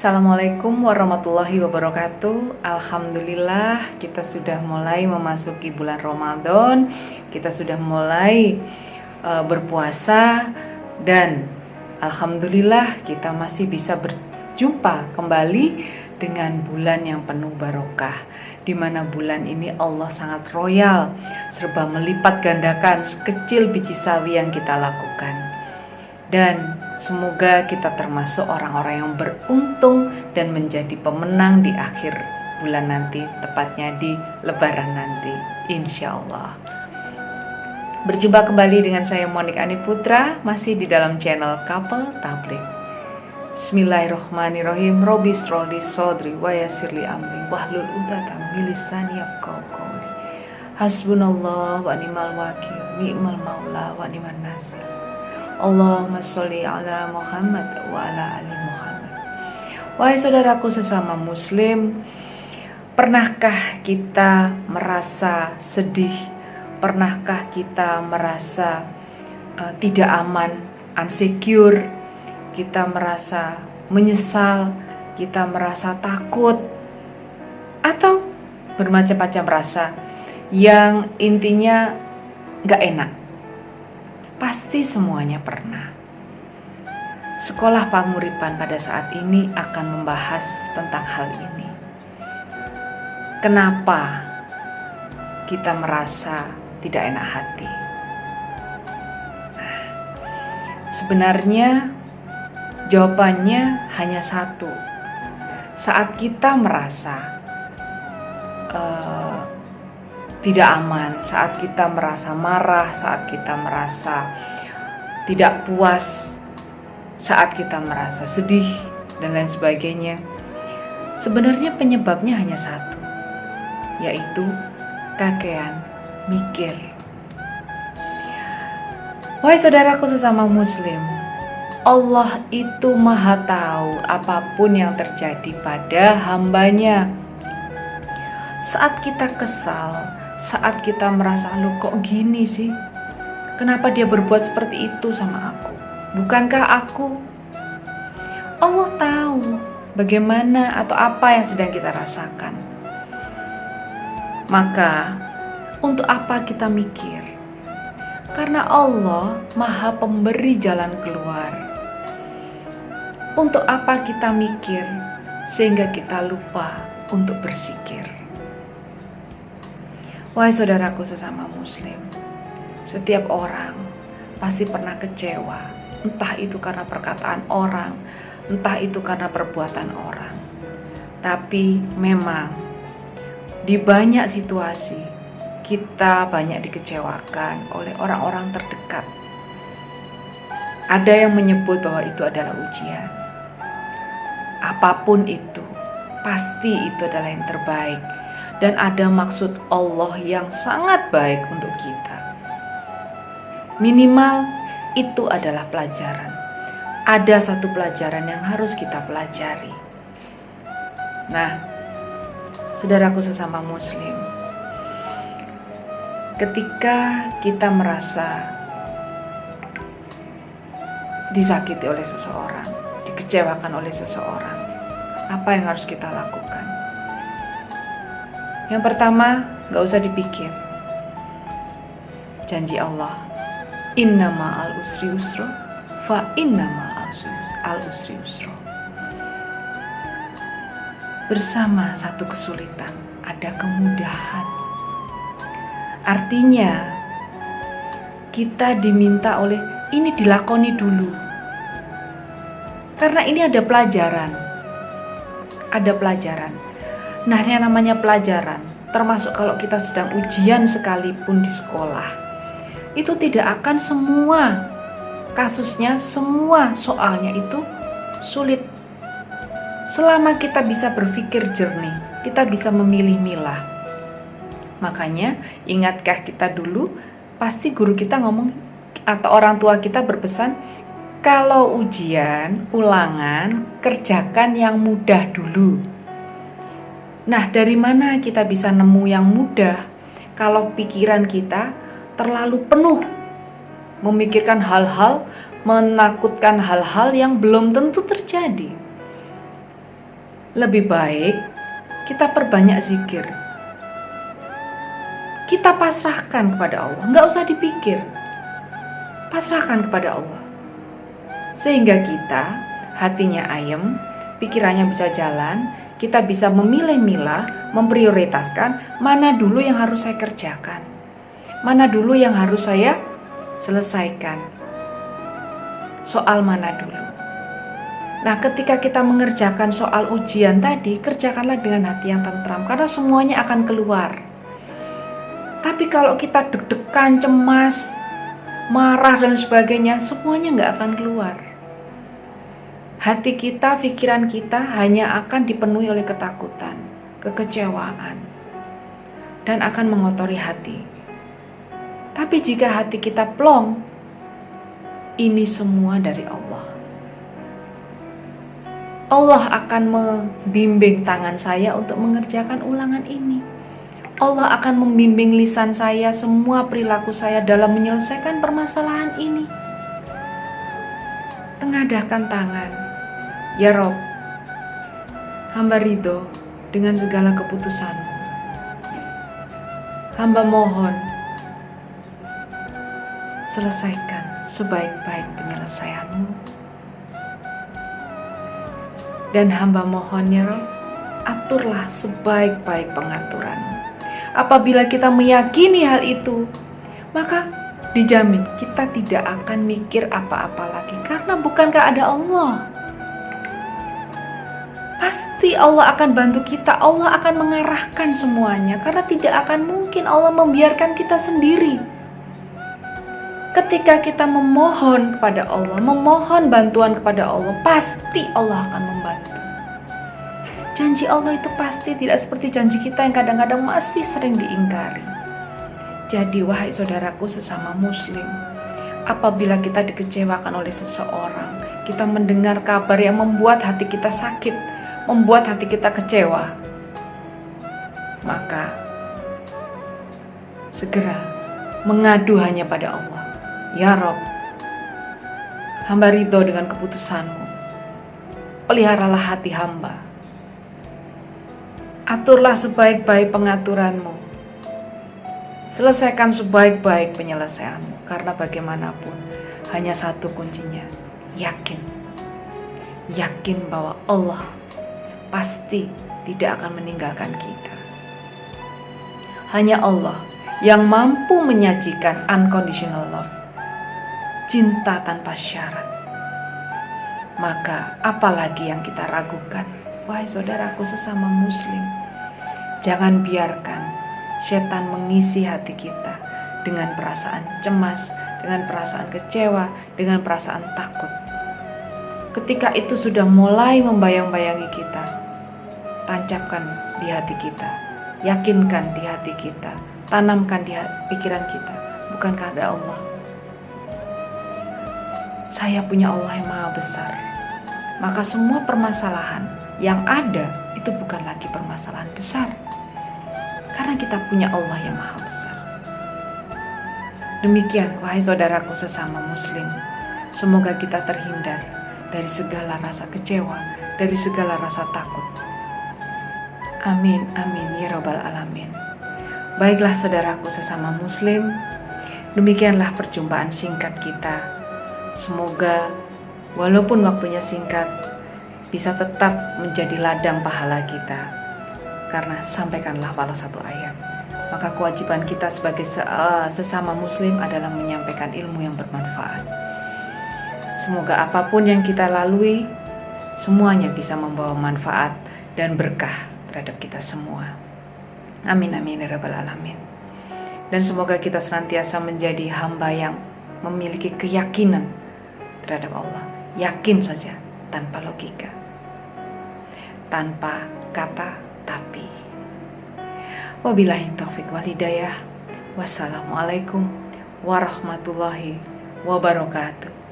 Assalamualaikum warahmatullahi wabarakatuh. Alhamdulillah kita sudah mulai memasuki bulan Ramadan. Kita sudah mulai berpuasa. Dan alhamdulillah kita masih bisa berjumpa kembali dengan bulan yang penuh barokah, di mana bulan ini Allah sangat royal, serba melipat gandakan sekecil biji sawi yang kita lakukan. Dan semoga kita termasuk orang-orang yang beruntung dan menjadi pemenang di akhir bulan nanti, tepatnya di Lebaran nanti, insya Allah. Berjumpa kembali dengan saya Monik Ani Putra, masih di dalam channel Couple Tablik. Bismillahirrahmanirrahim. Robbi shrahli shodri wa yassirli amri wahlul 'uqdatam min lisani yafqahu qawli. Hasbunallah wa ni'mal wakil, ni'mal maula wa ni'man nasir. Allahumma sholli ala Muhammad wa ala ali Muhammad. Wahai saudaraku sesama muslim, pernahkah kita merasa sedih? Pernahkah kita merasa tidak aman, insecure? Kita merasa menyesal, kita merasa takut, atau bermacam-macam rasa yang intinya gak enak? Pasti semuanya pernah. Sekolah Panguripan pada saat ini akan membahas tentang hal ini. Kenapa kita merasa tidak enak hati? Nah, sebenarnya jawabannya hanya satu. Saat kita merasa tidak aman, saat kita merasa marah, saat kita merasa tidak puas, saat kita merasa sedih, dan lain sebagainya, sebenarnya penyebabnya hanya satu, yaitu kakean mikir. Wahai saudaraku sesama muslim, Allah itu maha tahu apapun yang terjadi pada hambanya. Saat kita kesal, saat kita merasa, loh kok gini sih? Kenapa dia berbuat seperti itu sama aku? Bukankah aku? Allah tahu bagaimana atau apa yang sedang kita rasakan. Maka, untuk apa kita mikir? Karena Allah maha pemberi jalan keluar. Untuk apa kita mikir sehingga kita lupa untuk bersikir? Wahai saudaraku sesama muslim, setiap orang pasti pernah kecewa, entah itu karena perkataan orang, entah itu karena perbuatan orang. Tapi memang di banyak situasi kita banyak dikecewakan oleh orang-orang terdekat. Ada yang menyebut bahwa itu adalah ujian. Apapun itu, pasti itu adalah yang terbaik. Dan ada maksud Allah yang sangat baik untuk kita. Minimal itu adalah pelajaran. Ada satu pelajaran yang harus kita pelajari. Nah, saudaraku sesama muslim, ketika kita merasa disakiti oleh seseorang, dikecewakan oleh seseorang, apa yang harus kita lakukan? Yang pertama, gak usah dipikir. Janji Allah, inna ma'al usri usro, fa inna ma'al usri usro. Bersama satu kesulitan, ada kemudahan. Artinya, kita diminta oleh ini dilakoni dulu. Karena ini ada pelajaran. Ada pelajaran. Nah, yang namanya pelajaran, termasuk kalau kita sedang ujian sekalipun di sekolah, itu tidak akan semua kasusnya, semua soalnya itu sulit. Selama kita bisa berpikir jernih, kita bisa memilih-milah. Makanya, ingatkah kita dulu, pasti guru kita ngomong, atau orang tua kita berpesan, kalau ujian, ulangan, kerjakan yang mudah dulu. Nah, dari mana kita bisa nemu yang mudah kalau pikiran kita terlalu penuh memikirkan hal-hal, menakutkan hal-hal yang belum tentu terjadi? lebih baik kita perbanyak zikir. Kita pasrahkan kepada Allah, nggak usah dipikir. Pasrahkan kepada Allah. Sehingga kita hatinya ayem, pikirannya bisa jalan, kita bisa memilah-milah, memprioritaskan mana dulu yang harus saya kerjakan, mana dulu yang harus saya selesaikan, soal mana dulu. Nah, ketika kita mengerjakan soal ujian tadi, kerjakanlah dengan hati yang tentram, karena semuanya akan keluar. Tapi kalau kita deg-degan, cemas, marah dan sebagainya, semuanya nggak akan keluar. Hati kita, pikiran kita hanya akan dipenuhi oleh ketakutan, kekecewaan, dan akan mengotori hati. Tapi jika hati kita plong, ini semua dari Allah. Allah akan membimbing tangan saya untuk mengerjakan ulangan ini. Allah akan membimbing lisan saya, semua perilaku saya dalam menyelesaikan permasalahan ini. Tengadahkan tangan. Ya Rob, hamba ridho dengan segala keputusan-Mu. Hamba mohon, selesaikan sebaik-baik penyelesaian-Mu. Dan hamba mohon ya Rob, aturlah sebaik-baik pengaturan-Mu. Apabila kita meyakini hal itu, maka dijamin kita tidak akan mikir apa-apa lagi. Karena bukankah ada Allah? Pasti Allah akan bantu kita, Allah akan mengarahkan semuanya. Karena tidak akan mungkin Allah membiarkan kita sendiri. Ketika kita memohon kepada Allah, memohon bantuan kepada Allah, pasti Allah akan membantu. Janji Allah itu pasti tidak seperti janji kita yang kadang-kadang masih sering diingkari. Jadi wahai saudaraku sesama muslim, apabila kita dikecewakan oleh seseorang, kita mendengar kabar yang membuat hati kita sakit, membuat hati kita kecewa, maka segera mengadu hanya pada Allah. Ya Rob, hamba ridho dengan keputusan-Mu. Peliharalah hati hamba. Aturlah sebaik-baik pengaturan-Mu. Selesaikan sebaik-baik penyelesaian-Mu. Karena bagaimanapun hanya satu kuncinya, yakin. Yakin bahwa Allah pasti tidak akan meninggalkan kita. Hanya Allah yang mampu menyajikan unconditional love, cinta tanpa syarat. Maka apalagi yang kita ragukan? Wahai saudaraku sesama muslim, jangan biarkan setan mengisi hati kita dengan perasaan cemas, dengan perasaan kecewa, dengan perasaan takut. Ketika itu sudah mulai membayang-bayangi kita, tancapkan di hati kita, yakinkan di hati kita, tanamkan di pikiran kita. Bukankah ada Allah? Saya punya Allah yang maha besar. Maka semua permasalahan yang ada itu bukan lagi permasalahan besar. Karena kita punya Allah yang maha besar. Demikian wahai saudaraku sesama muslim. Semoga kita terhindar dari segala rasa kecewa, dari segala rasa takut. Amin, amin ya rabbal alamin. Baiklah saudaraku sesama muslim, demikianlah perjumpaan singkat kita. Semoga walaupun waktunya singkat, bisa tetap menjadi ladang pahala kita. Karena sampaikanlah walau satu ayat. Maka kewajiban kita sebagai sesama muslim adalah menyampaikan ilmu yang bermanfaat. Semoga apapun yang kita lalui, semuanya bisa membawa manfaat dan berkah terhadap kita semua. Amin, amin ya rabbal alamin. Dan semoga kita senantiasa menjadi hamba yang memiliki keyakinan terhadap Allah. Yakin saja, tanpa logika, tanpa kata tapi. Wabillahi taufiq wal hidayah. Wassalamualaikum warahmatullahi wabarakatuh.